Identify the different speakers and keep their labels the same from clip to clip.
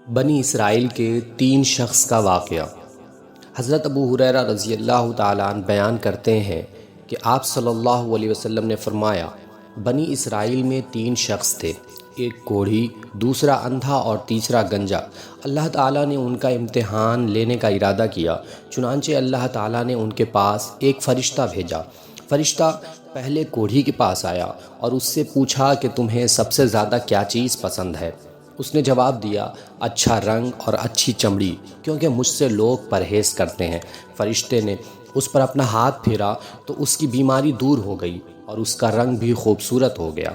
Speaker 1: بنی اسرائیل کے 3 شخص کا واقعہ۔ حضرت ابو ہریرہ رضی اللہ تعالیٰ عنہ بیان کرتے ہیں کہ آپ صلی اللہ علیہ وسلم نے فرمایا، بنی اسرائیل میں 3 شخص تھے، ایک کوڑھی، دوسرا اندھا اور تیسرا گنجا۔ اللہ تعالیٰ نے ان کا امتحان لینے کا ارادہ کیا، چنانچہ اللہ تعالیٰ نے ان کے پاس ایک فرشتہ بھیجا۔ فرشتہ پہلے کوڑھی کے پاس آیا اور اس سے پوچھا کہ تمہیں سب سے زیادہ کیا چیز پسند ہے؟ اس نے جواب دیا، اچھا رنگ اور اچھی چمڑی، کیونکہ مجھ سے لوگ پرہیز کرتے ہیں۔ فرشتے نے اس پر اپنا ہاتھ پھیرا تو اس کی بیماری دور ہو گئی اور اس کا رنگ بھی خوبصورت ہو گیا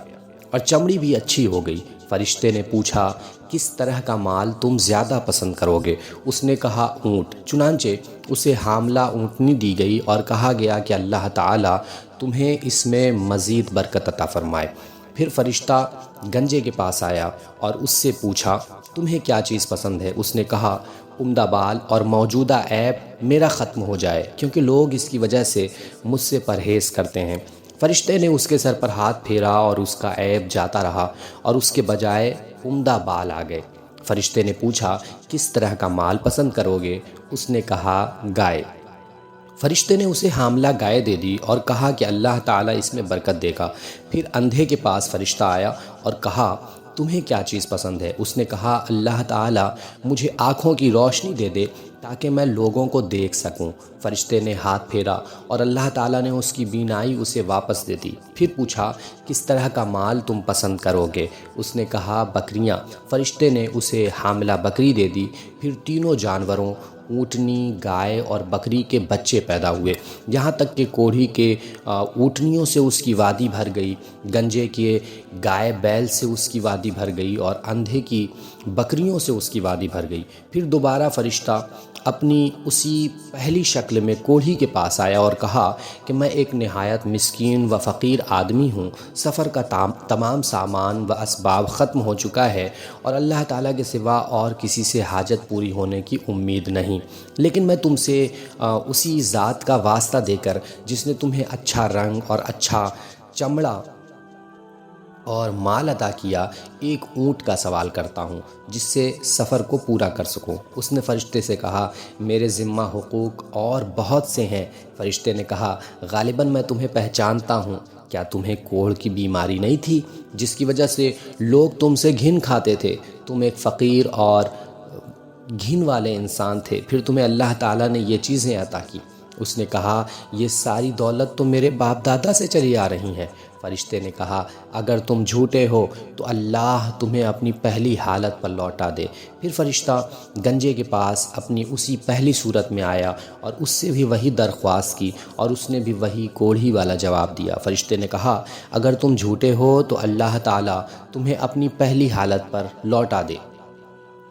Speaker 1: اور چمڑی بھی اچھی ہو گئی۔ فرشتے نے پوچھا، کس طرح کا مال تم زیادہ پسند کرو گے؟ اس نے کہا، اونٹ۔ چنانچہ اسے حاملہ اونٹنی دی گئی اور کہا گیا کہ اللہ تعالیٰ تمہیں اس میں مزید برکت عطا فرمائے۔ پھر فرشتہ گنجے کے پاس آیا اور اس سے پوچھا، تمہیں کیا چیز پسند ہے؟ اس نے کہا، عمدہ بال اور موجودہ عیب میرا ختم ہو جائے، کیونکہ لوگ اس کی وجہ سے مجھ سے پرہیز کرتے ہیں۔ فرشتے نے اس کے سر پر ہاتھ پھیرا اور اس کا عیب جاتا رہا اور اس کے بجائے عمدہ بال آ گئے۔ فرشتے نے پوچھا، کس طرح کا مال پسند کرو گے؟ اس نے کہا، گائے۔ فرشتے نے اسے حاملہ گائے دے دی اور کہا کہ اللہ تعالیٰ اس میں برکت دے گا۔ پھر اندھے کے پاس فرشتہ آیا اور کہا، تمہیں کیا چیز پسند ہے؟ اس نے کہا، اللہ تعالیٰ مجھے آنکھوں کی روشنی دے دے تاکہ میں لوگوں کو دیکھ سکوں۔ فرشتے نے ہاتھ پھیرا اور اللہ تعالیٰ نے اس کی بینائی اسے واپس دے دی۔ پھر پوچھا، کس طرح کا مال تم پسند کرو گے؟ اس نے کہا، بکریاں۔ فرشتے نے اسے حاملہ بکری دے دی۔ پھر تینوں جانوروں، اونٹنی، گائے اور بکری کے بچے پیدا ہوئے، یہاں تک کہ کوڑھی کے اونٹنیوں سے اس کی وادی بھر گئی، گنجے کے گائے بیل سے اس کی وادی بھر گئی اور اندھے کی بکریوں سے اس کی وادی بھر گئی۔ پھر دوبارہ فرشتہ اپنی اسی پہلی شکل میں کوڑھی کے پاس آیا اور کہا کہ میں ایک نہایت مسکین و فقیر آدمی ہوں، سفر کا تمام سامان و اسباب ختم ہو چکا ہے اور اللہ تعالیٰ کے سوا اور کسی سے حاجت پوری ہونے کی امید نہیں، لیکن میں تم سے اسی ذات کا واسطہ دے کر جس نے تمہیں اچھا رنگ اور اچھا چمڑا اور مال عطا کیا، ایک اونٹ کا سوال کرتا ہوں جس سے سفر کو پورا کر سکوں۔ اس نے فرشتے سے کہا، میرے ذمہ حقوق اور بہت سے ہیں۔ فرشتے نے کہا، غالباً میں تمہیں پہچانتا ہوں، کیا تمہیں کوڑھ کی بیماری نہیں تھی جس کی وجہ سے لوگ تم سے گھن کھاتے تھے؟ تم ایک فقیر اور گھن والے انسان تھے، پھر تمہیں اللہ تعالیٰ نے یہ چیزیں عطا کی۔ اس نے کہا، یہ ساری دولت تو میرے باپ دادا سے چلی آ رہی ہیں۔ فرشتے نے کہا، اگر تم جھوٹے ہو تو اللہ تمہیں اپنی پہلی حالت پر لوٹا دے۔ پھر فرشتہ گنجے کے پاس اپنی اسی پہلی صورت میں آیا اور اس سے بھی وہی درخواست کی اور اس نے بھی وہی کوڑھی والا جواب دیا۔ فرشتے نے کہا، اگر تم جھوٹے ہو تو اللہ تعالیٰ تمہیں اپنی پہلی حالت پر لوٹا دے۔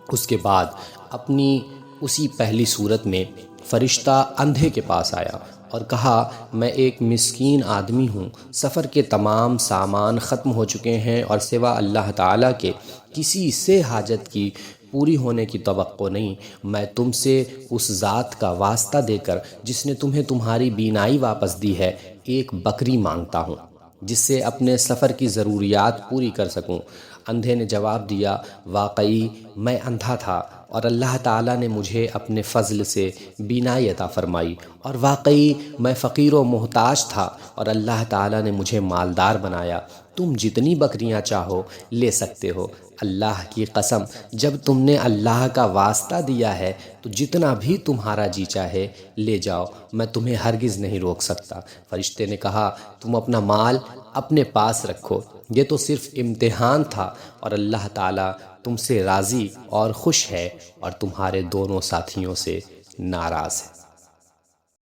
Speaker 1: اس کے بعد اپنی اسی پہلی صورت میں فرشتہ اندھے کے پاس آیا اور کہا، میں ایک مسکین آدمی ہوں، سفر کے تمام سامان ختم ہو چکے ہیں اور سوا اللہ تعالیٰ کے کسی سے حاجت کی پوری ہونے کی توقع نہیں۔ میں تم سے اس ذات کا واسطہ دے کر جس نے تمہیں تمہاری بینائی واپس دی ہے، ایک بکری مانگتا ہوں جس سے اپنے سفر کی ضروریات پوری کر سکوں۔ اندھے نے جواب دیا، واقعی میں اندھا تھا اور اللہ تعالیٰ نے مجھے اپنے فضل سے بینائی عطا فرمائی، اور واقعی میں فقیر و محتاج تھا اور اللہ تعالیٰ نے مجھے مالدار بنایا۔ تم جتنی بکریاں چاہو لے سکتے ہو، اللہ کی قسم جب تم نے اللہ کا واسطہ دیا ہے تو جتنا بھی تمہارا جی چاہے لے جاؤ، میں تمہیں ہرگز نہیں روک سکتا۔ فرشتے نے کہا، تم اپنا مال اپنے پاس رکھو، یہ تو صرف امتحان تھا اور اللہ تعالیٰ تم سے راضی اور خوش ہے اور تمہارے دونوں ساتھیوں سے ناراض ہے۔